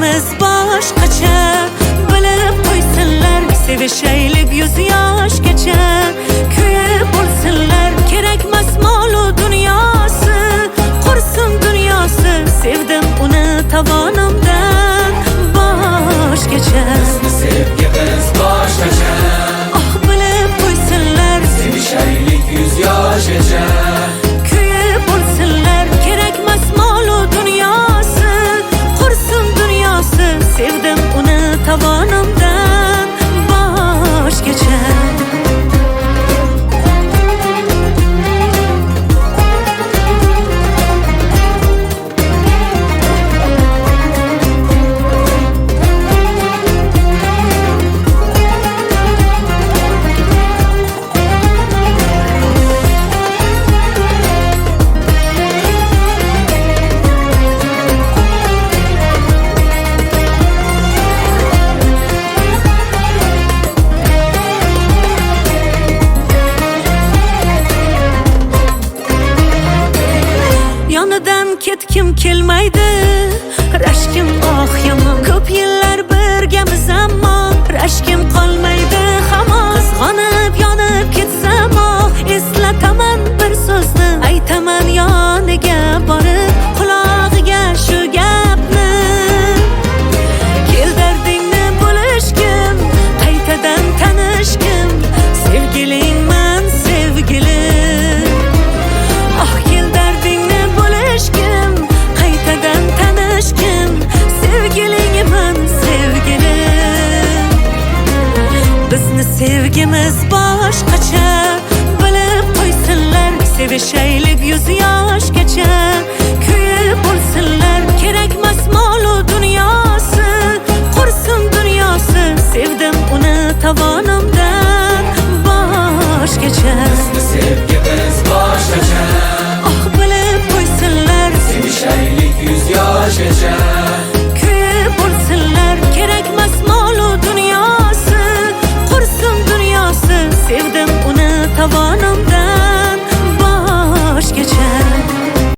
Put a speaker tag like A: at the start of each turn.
A: sevgimiz boshqacha, bilib qo'ysinlar, sevishaylik 100 yoshgacha. Kuyib bo'lsinlar, kerakmas mol-u dunyosi, qursin dunyosi, sevdim uni tovonimdan boshgacha.
B: Bizni sevgimiz boshqacha,
A: Bilib qo'ysinlar,
B: sevishaylik 100 yoshgacha.
A: kuyib bo'lsinlar, kerakmas mol-u dunyosi, qursin dunyosi, sevdim uni tovonimdan boshgacha. Yonidan ketkim kelmaydi, rashkim yomon. Ko'p yillar birgamiz ammo rashkim qolmaydi hamon. Qizg'onib yonib ketsam, eslataman bir so'zni, aytaman yoniga borib qulog'iga shu gapni. Kel dardingni bo'lishgim, qaytadan tanishgim, sevgilingman sevgilim. Kel dardingni bo'lishgim, qaytadan tanishgim, sevgilingman sevgilim. Bizni sevgimiz boshqacha, bilib qo'ysinlar, sevishaylik 100 yoshgacha. Kuyib bo'lsinlar, kerak